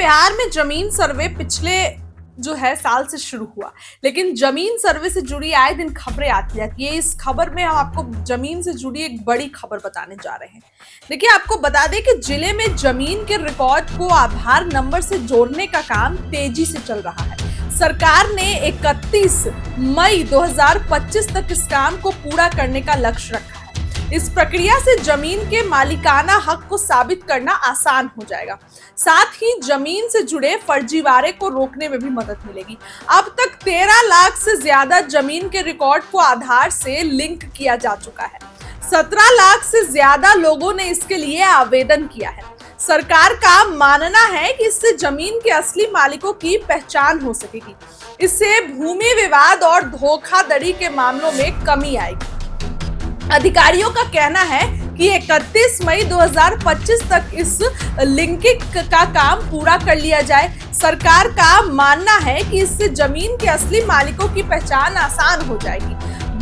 बिहार में जमीन सर्वे पिछले जो है साल से शुरू हुआ, लेकिन जमीन सर्वे से जुड़ी आए दिन खबरें आती रहती है। इस खबर में हम आपको जमीन से जुड़ी एक बड़ी खबर बताने जा रहे हैं। देखिए, आपको बता दें कि जिले में जमीन के रिकॉर्ड को आधार नंबर से जोड़ने का काम तेजी से चल रहा है। सरकार ने 31 मई 2025 तक इस काम को पूरा करने का लक्ष्य रखा है। इस प्रक्रिया से जमीन के मालिकाना हक को साबित करना आसान हो जाएगा। साथ ही जमीन से जुड़े फर्जीवाड़े को रोकने में भी मदद मिलेगी। अब तक 13 लाख से ज्यादा जमीन के रिकॉर्ड को आधार से लिंक किया जा चुका है। 17 लाख से ज्यादा लोगों ने इसके लिए आवेदन किया है। सरकार का मानना है कि इससे जमीन के असली मालिकों की पहचान हो सकेगी। इससे भूमि विवाद और धोखाधड़ी के मामलों में कमी आएगी। अधिकारियों का कहना है कि 31 मई 2025 तक इस लिंकिंग का काम पूरा कर लिया जाए। सरकार का मानना है कि इससे जमीन के असली मालिकों की पहचान आसान हो जाएगी।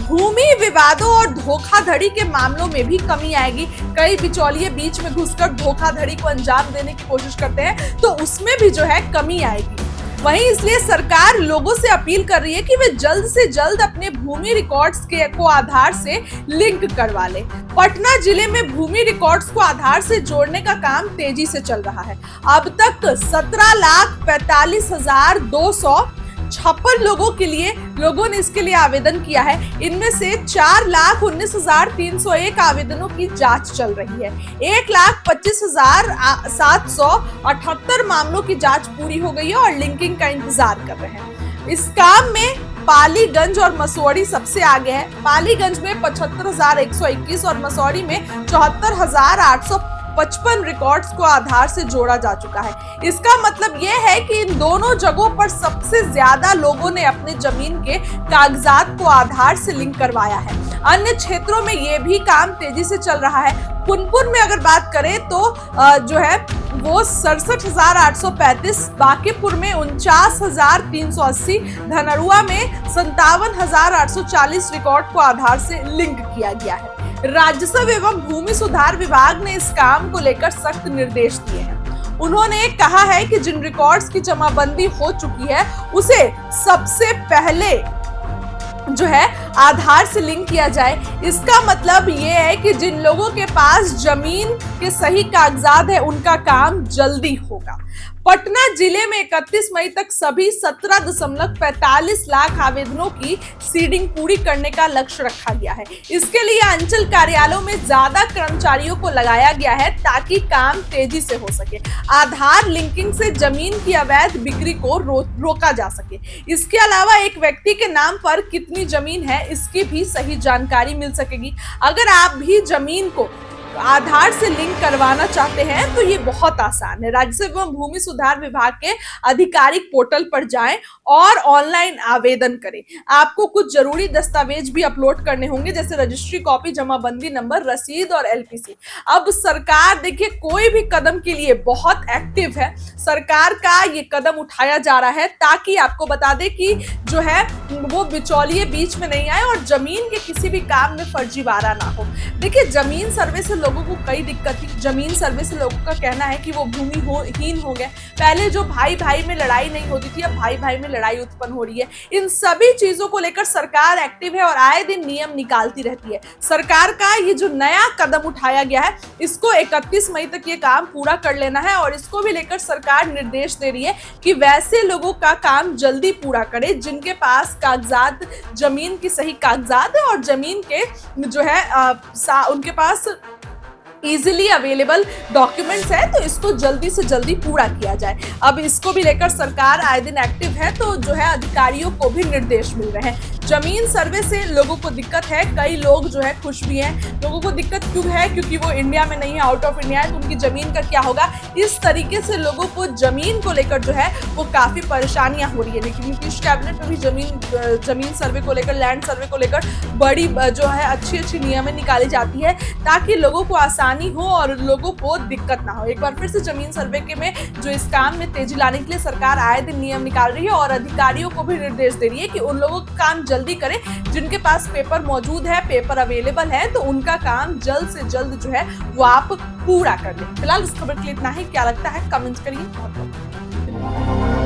भूमि विवादों और धोखाधड़ी के मामलों में भी कमी आएगी। कई बिचौलिए बीच में घुसकर धोखाधड़ी को अंजाम देने की कोशिश करते हैं, तो उसमें भी जो है कमी आएगी। वहीं इसलिए सरकार लोगों से अपील कर रही है कि वे जल्द से जल्द अपने भूमि रिकॉर्ड्स को आधार से लिंक करवा लें। पटना जिले में भूमि रिकॉर्ड्स को आधार से जोड़ने का काम तेजी से चल रहा है। अब तक 17,45,256 लोगों ने इसके लिए आवेदन किया है। इनमें से 4,19,301 आवेदनों की जांच चल रही है। 1,25,778 मामलों की जांच पूरी हो गई है और लिंकिंग का इंतजार कर रहे हैं। इस काम में पालीगंज और मसौढ़ी सबसे आगे है। पालीगंज में 75,121 और मसौढ़ी में 74,855 रिकॉर्ड्स को आधार से जोड़ा जा चुका है। इसका मतलब यह है कि इन दोनों जगहों पर सबसे ज्यादा लोगों ने अपने जमीन के कागजात को आधार से लिंक करवाया है। अन्य क्षेत्रों में यह भी काम तेजी से चल रहा है। पुनपुन में अगर बात करें तो जो है वो 67,835, बांकीपुर में 49,380, धनरुआ में 57,840 रिकॉर्ड को आधार से लिंक किया गया है। राजस्व एवं भूमि सुधार विभाग ने इस काम को लेकर सख्त निर्देश दिए हैं। उन्होंने कहा है कि जिन रिकॉर्ड्स की जमाबंदी हो चुकी है उसे सबसे पहले जो है आधार से लिंक किया जाए। इसका मतलब ये है कि जिन लोगों के पास जमीन के सही कागजात है उनका काम जल्दी होगा। पटना जिले में 31 मई तक सभी 17.45 लाख आवेदनों की सीडिंग पूरी करने का लक्ष्य रखा गया है। इसके लिए अंचल कार्यालयों में ज्यादा कर्मचारियों को लगाया गया है ताकि काम तेजी से हो सके। आधार लिंकिंग से जमीन की अवैध बिक्री को रोका जा सके। इसके अलावा एक व्यक्ति के नाम पर कितनी जमीन है इसकी भी सही जानकारी मिल सकेगी। अगर आप भी जमीन को आधार से लिंक करवाना चाहते हैं तो ये बहुत आसान है। राजस्व एवं भूमि सुधार विभाग के आधिकारिक पोर्टल पर जाएं और ऑनलाइन आवेदन करें। आपको कुछ जरूरी दस्तावेज भी अपलोड करने होंगे, जैसे रजिस्ट्री कॉपी, जमाबंदी नंबर, रसीद और एलपीसी। अब सरकार देखिए कोई भी कदम के लिए बहुत एक्टिव है। सरकार का ये कदम उठाया जा रहा है ताकि आपको बता दें कि जो है वो बिचौलिए बीच में नहीं आए और जमीन के किसी भी काम में फर्जीवाड़ा ना हो। देखिए, जमीन सर्वे से लोगों को कई दिक्कत थी। जमीन सर्वे से लोगों का कहना है कि वो भूमिहीन हो गए। पहले जो भाई भाई में लड़ाई नहीं होती थी, अब भाई भाई में लड़ाई उत्पन्न हो रही है। इन सभी चीजों को लेकर सरकार एक्टिव है और आए दिन नियम निकालती रहती है। सरकार का ये जो नया कदम उठाया गया है इसको 31 मई तक ये काम पूरा कर लेना है और इसको भी लेकर सरकार निर्देश दे रही है कि वैसे लोगों का काम जल्दी पूरा करे जिनके पास कागजात, जमीन की सही कागजात है और जमीन के जो है उनके पास इजीली अवेलेबल डॉक्यूमेंट्स है, तो इसको जल्दी से जल्दी पूरा किया जाए। अब इसको भी लेकर सरकार आए दिन एक्टिव है, तो जो है अधिकारियों को भी निर्देश मिल रहे हैं। जमीन सर्वे से लोगों को दिक्कत है, कई लोग जो है खुश भी हैं। लोगों को दिक्कत क्यों है? क्योंकि वो इंडिया में नहीं है, आउट ऑफ इंडिया है, तो उनकी जमीन का क्या होगा। इस तरीके से लोगों को जमीन को लेकर जो है वो काफी परेशानियां हो रही है। लेकिन नीतीश कैबिनेट में भी जमीन सर्वे को लेकर, लैंड सर्वे को लेकर बड़ी जो है अच्छी नियमें निकाली जाती है ताकि लोगों को आसानी हो और लोगों को दिक्कत ना हो। एक बार फिर से जमीन सर्वे के में जो इस काम में तेजी लाने के लिए सरकार आए दिन नियम निकाल रही है और अधिकारियों को भी निर्देश दे रही है कि उन लोगों का काम जल्दी करें जिनके पास पेपर मौजूद है, पेपर अवेलेबल है, तो उनका काम जल्द से जल्द जो है वो आप पूरा कर लें। फिलहाल इस खबर के लिए इतना ही। क्या लगता है कमेंट करिए। है।